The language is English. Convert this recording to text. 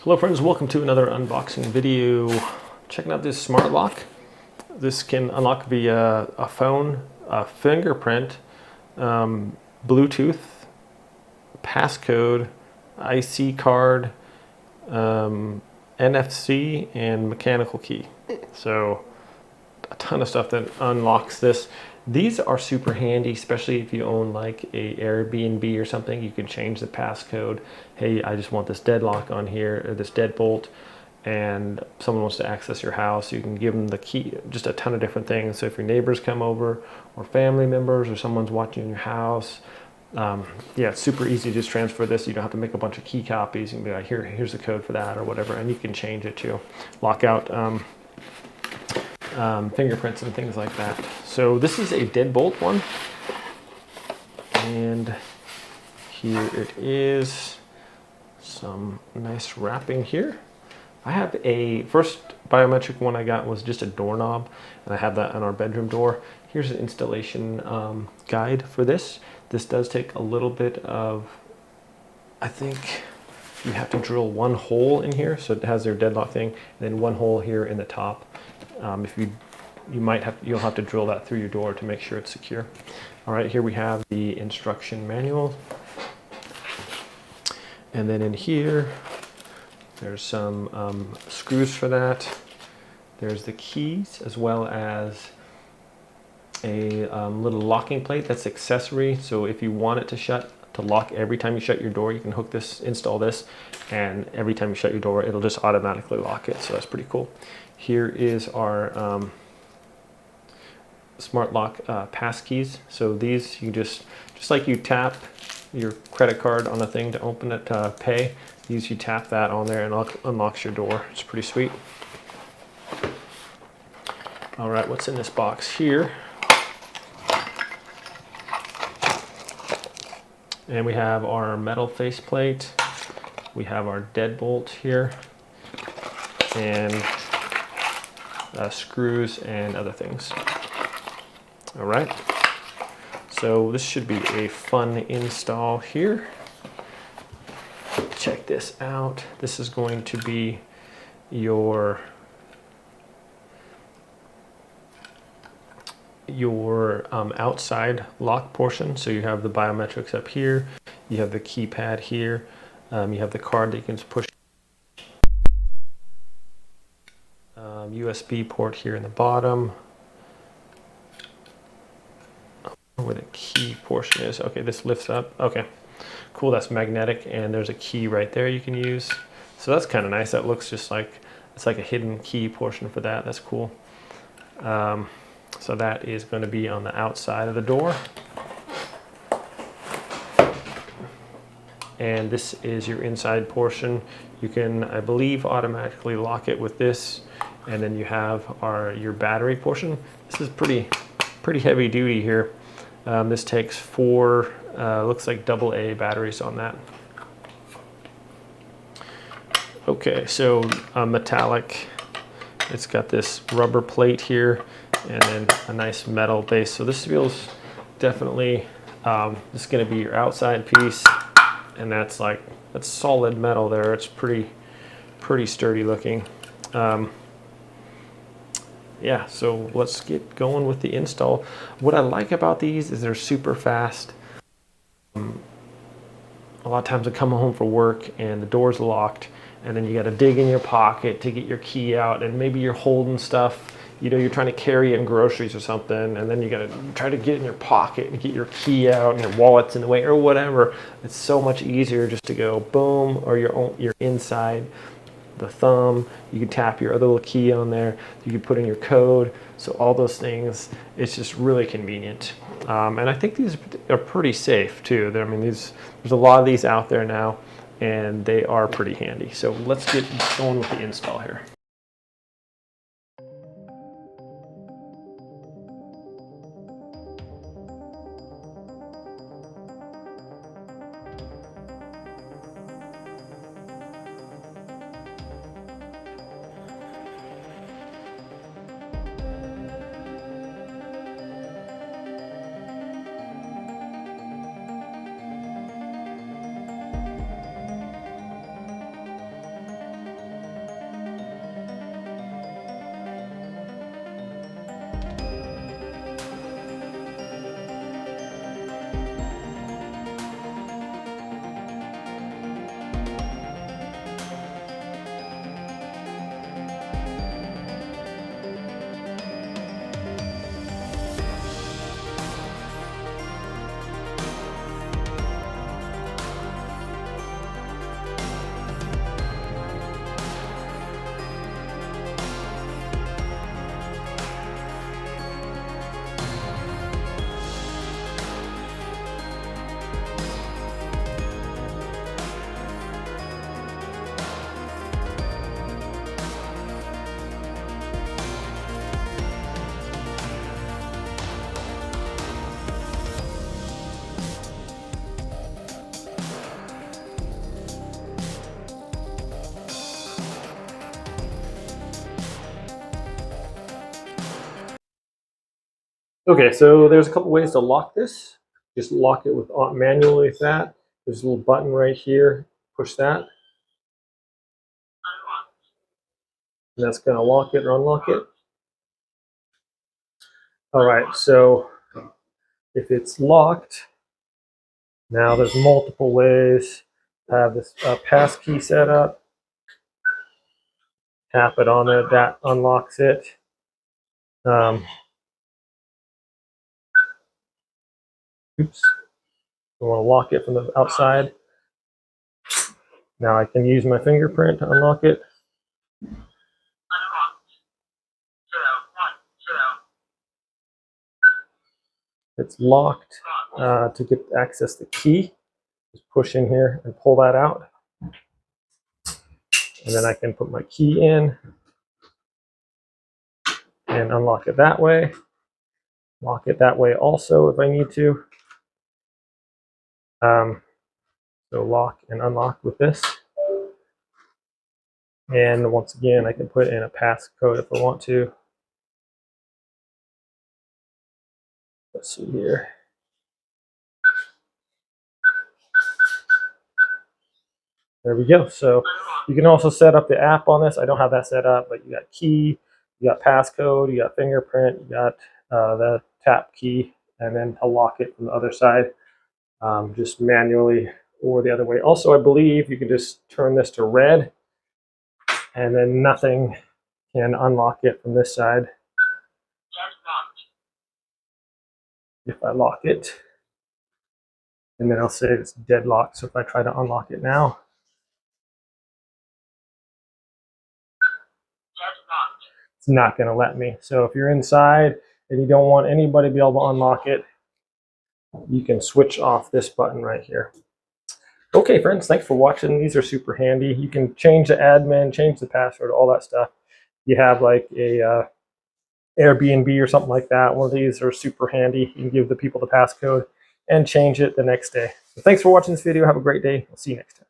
Hello friends, welcome to another unboxing video. Checking out this smart lock. This can unlock via a phone, a fingerprint, Bluetooth, passcode, IC card, NFC, and mechanical key. So a ton of stuff that unlocks this. These are super handy, especially if you own like a Airbnb or something. You can change the passcode. Hey, I just want this deadlock on here, or this deadbolt, and someone wants to access your house. You can give them the key, just a ton of different things. So if your neighbors come over, or family members, or someone's watching your house, yeah, it's super easy to just transfer this. You don't have to make a bunch of key copies. You can be like, here's the code for that, or whatever, and you can change it to lock out fingerprints and things like that. So this is a deadbolt one, and here it is. Some nice wrapping here. I have a first biometric one I got was just a doorknob, and I have that on our bedroom door. Here's an installation guide for this. This does take a little bit of, I think you have to drill one hole in here, so it has their deadlock thing, and then one hole here in the top. If you'll have to drill that through your door to make sure it's secure. All right, here we have the instruction manual. And then in here, there's some screws for that. There's the keys, as well as a little locking plate that's accessory. So if you want it to lock every time you shut your door, you can hook this, install this, and every time you shut your door, it'll just automatically lock it. So that's pretty cool. Here is our smart lock pass keys. So these, you just like you tap your credit card on a thing to open it to pay, you tap that on there and it unlocks your door. It's pretty sweet. All right, what's in this box here? And we have our metal faceplate. We have our deadbolt here, and screws and other things. All right, so this should be a fun install here. Check this out. This is going to be your outside lock portion. So you have the biometrics up here, you have the keypad here, you have the card that you can push, USB port here in the bottom, where the key portion is. Okay, this lifts up. Okay, cool, that's magnetic, and there's a key right there you can use. So that's kind of nice. That looks just like, it's like a hidden key portion for that. That's cool. So that is going to be on the outside of the door. And this is your inside portion. You can, I believe, automatically lock it with this. And then you have your battery portion. This is pretty heavy duty here. This takes 4, looks like AA batteries on that. Okay, so metallic. It's got this rubber plate here, and then a nice metal base. So this feels definitely, this is going to be your outside piece, and that's solid metal there. It's pretty sturdy looking. Yeah, so let's get going with the install. What I like about these is they're super fast. A lot of times I come home from work and the door's locked, and then you got to dig in your pocket to get your key out, and maybe you're holding stuff, you know, you're trying to carry in groceries or something, and then you got to try to get in your pocket and get your key out, and your wallet's in the way or whatever. It's so much easier just to go boom, or you're inside the thumb. You can tap your other little key on there. You can put in your code. So all those things, it's just really convenient. And I think these are pretty safe too. I mean, there's a lot of these out there now, and they are pretty handy. So let's get going with the install here. Okay, so there's a couple ways to lock this. Just lock it with manually with that. There's a little button right here. Push that. And that's going to lock it or unlock it. All right, so if it's locked, now there's multiple ways to have this pass key set up. Tap it on it, that unlocks it. Oops, I want to lock it from the outside. Now I can use my fingerprint to unlock it. It's locked. To get access the key, just push in here and pull that out. And then I can put my key in and unlock it that way. Lock it that way also if I need to. So lock and unlock with this. And once again, I can put in a passcode if I want to. Let's see here. There we go. So you can also set up the app on this. I don't have that set up, but you got key, you got passcode, you got fingerprint, you got the tap key, and then to lock it from the other side, just manually or the other way. Also, I believe you can just turn this to red, and then nothing can unlock it from this side. If I lock it, and then I'll say it's deadlocked. So if I try to unlock it now, it's not going to let me. So if you're inside and you don't want anybody to be able to unlock it, you can switch off this button right here. Okay, friends, thanks for watching. These are super handy. You can change the admin, change the password, all that stuff. You have like a Airbnb or something like that. One of these are super handy. You can give the people the passcode and change it the next day. So thanks for watching this video. Have a great day. I'll see you next time.